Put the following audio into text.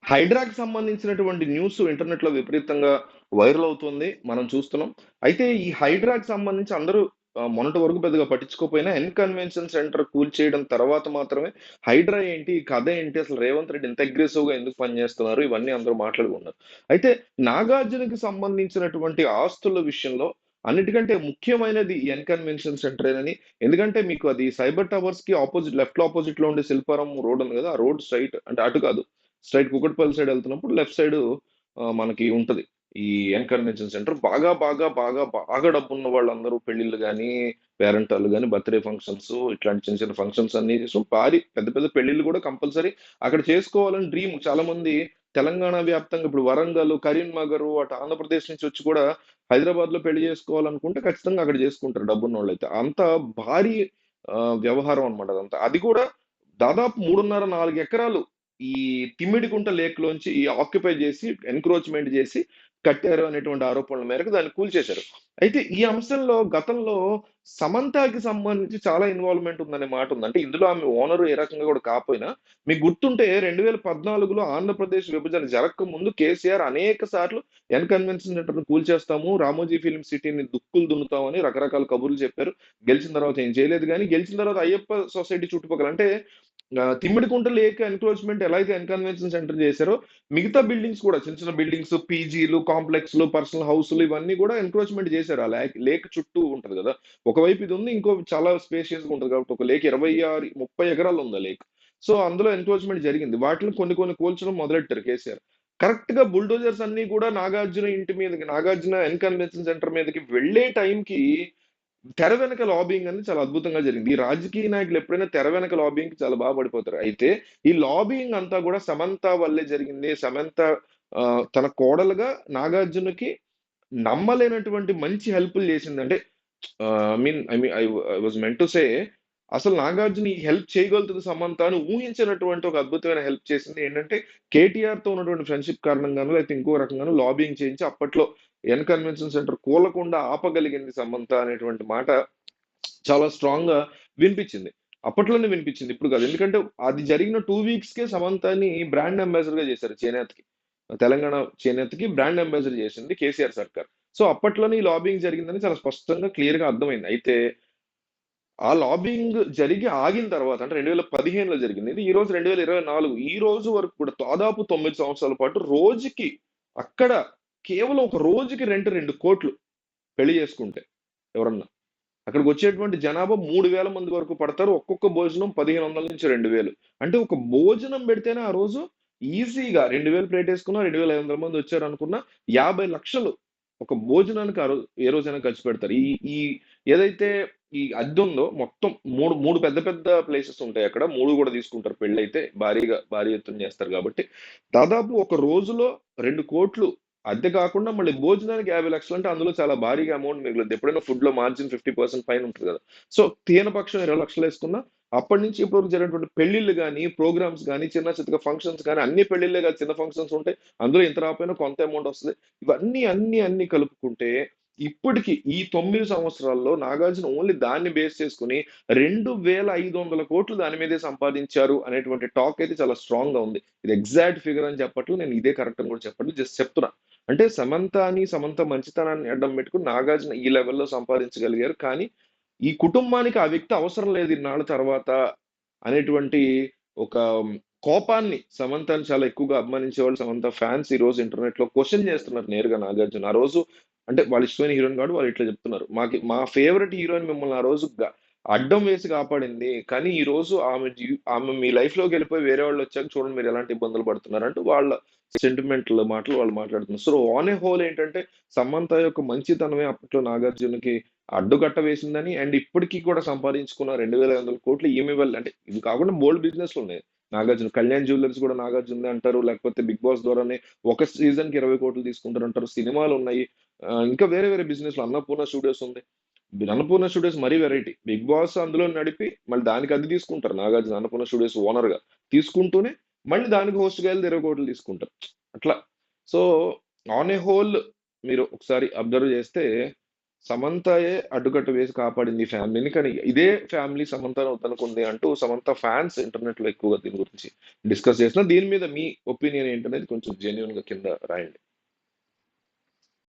హైడ్రాకి సంబంధించినటువంటి న్యూస్ ఇంటర్నెట్‌లో విపరీతంగా వైరల్ అవుతుంది. మనం చూస్తున్నాం. అయితే ఈ హైడ్రాకి సంబంధించి అందరూ మొన్నటి వరకు పెద్దగా పట్టించుకోకపోయినా కన్వెన్షన్ సెంటర్ కూల్చేయడం తర్వాత మాత్రమే హైడ్రా ఏంటి? ఈ కథ ఏంటి? అసలు రేవంత్ రెడ్డి ఇంత అగ్రెసివ్‌గా ఎందుకు పనిచేస్తున్నారు? ఇవన్నీ అందరూ మాట్లాడుకున్నారు. అయితే నాగార్జునకి సంబంధించినటువంటి ఆస్తుల విషయంలో అన్నిటికంటే ముఖ్యమైనది ఈ కన్వెన్షన్ సెంటరేనని. ఎందుకంటే మీకు అది సైబర్ టవర్స్‌కి ఆపోజిట్ లెఫ్ట్‌లో అపోజిట్‌లో ఉండే శిల్పారామం రోడ్ ఉంది కదా! ఆ రోడ్ స్ట్రెయిట్ అంటే అటు కాదు. స్ట్రెయిట్ కూకట్పల్లి సైడ్ వెళ్తున్నప్పుడు లెఫ్ట్ సైడ్ మనకి ఉంటది. ఈ కన్వెన్షన్ సెంటర్ బాగా డబ్బున్న వాళ్ళందరూ పెళ్ళిళ్ళు గాని, పేరంటాలు గాని, బర్త్‌డే ఫంక్షన్స్ ఇట్లాంటి చిన్న చిన్న ఫంక్షన్స్ అన్నీ భారీ పెద్ద పెద్ద పెళ్ళిళ్ళు కూడా కంపల్సరీ అక్కడ చేసుకోవాలని డ్రీమ్ చాలా మంది తెలంగాణ వ్యాప్తంగా ఇప్పుడు వరంగల్, కరీంనగర్ అటు ఆంధ్రప్రదేశ్ నుంచి వచ్చి కూడా హైదరాబాద్‌లో పెళ్లి చేసుకోవాలనుకుంటే ఖచ్చితంగా అక్కడ చేసుకుంటారు డబ్బున్నోళ్ళైతే. అంత భారీ వ్యవహారం అన్నమాట అదంతా. అది కూడా దాదాపు 3.5, 4 ఎకరాలు ఈ తిమ్మిడికుంట లేక్‌లోంచి ఆక్యుపై జేసి, ఎన్‌క్రోచ్‌మెంట్ జేసి కట్టారు అనేటువంటి ఆరోపణల మేరకు దాన్ని కూల్చేశారు. అయితే ఈ అంశంలో గతంలో సమంతకి సంబంధించి చాలా ఇన్వాల్వ్‌మెంట్ ఉందనే మాటుంది. అంటే ఇందులో ఆమె ఓనర్ ఏ రకంగా కూడా కాపోయినా, మీకు గుర్తుంటే 2014లో ఆంధ్రప్రదేశ్ విభజన జరక్కముందు కేసీఆర్ అనేక సార్లు కన్వెన్షన్ సెంటర్‌ని కూల్చేస్తాము, రామోజీ ఫిల్మ్ సిటీని దుక్కులు దున్నుతామని రకరకాల కబుర్లు చెప్పారు. గెలిచిన తర్వాత ఏం చేయలేదు గానీ, గెలిచిన తర్వాత అయ్యప్ప సొసైటీ చుట్టుపక్కల అంటే తిమ్మిడికుంట లేక్ ఎన్‌క్రోచ్‌మెంట్ ఎలా అయితే కన్వెన్షన్ సెంటర్ చేశారో, మిగతా బిల్డింగ్స్ కూడా చిన్న చిన్న బిల్డింగ్స్, పీజీలు, కాంప్లెక్స్‌లు, పర్సనల్ హౌస్‌లు ఇవన్నీ కూడా ఎన్‌క్రోచ్‌మెంట్ చేశారు. ఆ లేక్ చుట్టూ ఉంటది గదా! ఒకవైపు ఇది ఉంది. ఇంకో చాలా స్పేషియస్‌గా ఉంటది కాబట్టి ఒక లేక్ 26, 30 ఎకరాలు ఉంది ఆ లేక్. సో, అందులో ఎన్‌క్రోచ్‌మెంట్ జరిగింది. వాటిని కొన్ని కొన్ని కూల్చడం మొదలెట్టారు కేసీఆర్. కరెక్ట్‌గా బుల్డోజర్స్ అన్నీ కూడా నాగార్జున ఇంటి మీదకి, నాగార్జున కన్వెన్షన్ సెంటర్ మీదకి వెళ్ళే టైంకి తెర వెనక లాబింగ్ అనేది చాలా అద్భుతంగా జరిగింది. ఈ రాజకీయ నాయకులు ఎప్పుడైనా తెర వెనక లాబింగ్‌కి చాలా పడిపోతారు. అయితే ఈ లాబింగ్ అంతా కూడా సమంత వల్లే జరిగింది. సమంత తన కోడలుగా నాగార్జునకి నమ్మలేనటువంటి మంచి హెల్ప్‌లు చేసింది. అంటే I was meant to say అసలు నాగార్జున ఈ హెల్ప్ చేయగలుగుతది సమంత అని ఊహించినటువంటి ఒక అద్భుతమైన హెల్ప్ చేసింది ఏంటంటే, కేటీఆర్‌తో ఉన్నటువంటి ఫ్రెండ్‌షిప్ కారణంగానో, లేకపోతే ఇంకో రకంగానో లాబింగ్ చేయించి అప్పట్లో కన్వెన్షన్ సెంటర్ కూలకుండా ఆపగలిగింది సమంత అనేటువంటి మాట చాలా స్ట్రాంగ్‌గా వినిపిచ్చింది. అప్పట్లోనే వినిపిచ్చింది. ఇప్పుడు కాదు. ఎందుకంటే అది జరిగిన 2 వీక్స్‌కే సమంతని బ్రాండ్ అంబాసిడర్‌గా చేశారు చేనేతకి. తెలంగాణ చేనేతకి బ్రాండ్ అంబాసిడర్ చేసింది కేసీఆర్ సర్కార్. సో, అప్పట్లోనే ఈ లాబింగ్ జరిగిందని చాలా స్పష్టంగా క్లియర్‌గా అర్థమైంది. అయితే ఆ లాబింగ్ జరిగి ఆగిన తర్వాత అంటే 2015లో జరిగింది. ఇది ఈ రోజు 2024 ఈ రోజు వరకు కూడా దాదాపు 9 సంవత్సరాల పాటు రోజుకి అక్కడ కేవలం ఒక రోజుకి రెంట్ 2,00,00,000 పెళ్లి చేసుకుంటే ఎవరన్నా. అక్కడికొచ్చేటువంటి జనాభా 3,000 మంది వరకు పడతారు. ఒక్కొక్క భోజనం 1,500-2,000 అంటే ఒక భోజనం పెడితేనే ఆ రోజు ఈజీగా 2,000 ప్లేటేసుకున్నా 2,500 మంది వచ్చారనుకున్నా 50,00,000 ఒక భోజనానికి ఆ రోజు ఏ రోజైనా ఖర్చు పెడతారు. ఈ ఈ ఏదైతే ఈ అద్దుందో మొత్తం 3 పెద్ద పెద్ద ప్లేసెస్ ఉంటాయి అక్కడ. 3 కూడా తీసుకుంటారు పెళ్లయితే. భారీ ఎత్తున చేస్తారు కాబట్టి. దాదాపు ఒక రోజులో 2,00,00,000 అద్దె కాకుండా మళ్ళీ భోజనానికి 50,00,000 అంటే అందులో చాలా భారీగా అమౌంట్ మిగులుద్ది. ఎప్పుడైనా ఫుడ్‌లో మార్జిన్ 50% పైన ఉంటది కదా! సో, తీనపక్షం 20,00,000 ఏసుకున్నా అప్పటి నుంచి ఇప్పటి వరకు జరిగినటువంటి పెళ్ళిళ్ళు గాని, ప్రోగ్రామ్స్ గాని, చిన్న చితక ఫంక్షన్స్ గాని అన్ని పెళ్ళిళ్ళే కాదు చిన్న ఫంక్షన్స్ ఉంటాయి. అందులో ఇంత రాకపోయినా కొంత అమౌంట్ వస్తది. ఇవన్నీ అన్ని కలుపుకుంటే ఇప్పటికి ఈ 9 సంవత్సరాల్లో నాగార్జున ఓన్లీ దాన్ని బేస్ చేసుకొని 2,500,00,00,000 దాని మీదే సంపాదించారు అనేటువంటి టాక్ అయితే చాలా స్ట్రాంగ్‌గా ఉంది. ఇది ఎగ్జాక్ట్ ఫిగర్ అని చెప్పట్లేదు. నేను ఇదే కరెక్ట్ అని కూడా చెప్పట్లేదు. జస్ట్ చెప్తున్నా. అంటే సమంత మంచితనాన్ని అడ్డం పెట్టుకొని నాగార్జున ఈ లెవెల్‌లో సంపాదించగలిగారు. కానీ ఈ కుటుంబానికి ఆ వ్యక్తి అవసరం లేదు ఇన్నాళ్ళ తర్వాత అనేటువంటి ఒక కోపాన్ని సమంతని చాలా ఎక్కువగా అభిమానించేవాళ్ళు సమంత ఫ్యాన్స్ ఈరోజు ఇంటర్నెట్‌లో క్వెషన్ చేస్తున్నారు నేరుగా నాగార్జున. ఆ రోజు అంటే వాళ్ళ ఇష్టమైన హీరోయిన్ కాబట్టి వాళ్ళు ఇట్లా చెప్తున్నారు. మా ఫేవరెట్ హీరోయిన్ మిమ్మల్ని ఆ రోజు అడ్డం వేసి కాపాడింది. కానీ ఈరోజు ఆమె మీ లైఫ్‌లోకెళ్ళిపోయి వేరే వాళ్ళొచ్చాక చూడండి మీరు ఎలాంటి ఇబ్బందులు పడుతున్నారంటూ వాళ్ళ సెంటిమెంటల్ మాటలు వాళ్ళు మాట్లాడుతున్నారు. సో, ఆన్ ఎ హోల్ ఏంటంటే సమంత యొక్క మంచితనమే అప్పట్లో నాగార్జునకి అడ్డుకట్ట వేసిందని అండ్ ఇప్పటికి కూడా సంపాదించుకున్న 2,500,00,000 ఈమె వల్ల అంటే ఇవి కాకుండా బోలెడు బిజినెస్‌లున్నాయి. నాగార్జున కళ్యాణ్ జ్యువెల్లర్స్ కూడా నాగార్జునదే అంటారు. లేకపోతే 'బిగ్ బాస్' ద్వారానే ఒక సీజన్‌కి 20,00,00,000 తీసుకుంటారంటారు. సినిమాలున్నాయి. ఇంకా వేరే వేరే బిజినెస్‌లు 'అన్నపూర్ణ స్టూడియోస్' ఉంది. 'అన్నపూర్ణ స్టూడియోస్' మరీ వెరైటీ. 'బిగ్ బాస్' అందులో నడిపి మళ్ళీ దానికి అది తీసుకుంటారు నాగార్జున 'అన్నపూర్ణ స్టూడియోస్' ఓనర్‌గా. తీసుకుంటూనే మళ్ళీ దానికి హోస్ట్‌గా ఎళ్లి 20,00,00,000 తీసుకుంటారు. అట్లా. సో, ఆన్ ఎ హోల్ మీరు ఒకసారి అబ్జర్వ్ చేస్తే సమంతయే అడ్డుకట్ట వేసి కాపాడింది ఈ ఫ్యామిలీని. కానీ ఇదే ఫ్యామిలీ సమంతను వద్దనుకుంది అంటూ సమంత ఫ్యాన్స్ ఇంటర్నెట్‌లో ఎక్కువగా దీని గురించి డిస్కస్ చేస్తున్నారు. దీని మీద మీ ఒపీనియన్ ఏంటనేది కొంచెం జెన్యూన్‌గా కింద రాయండి.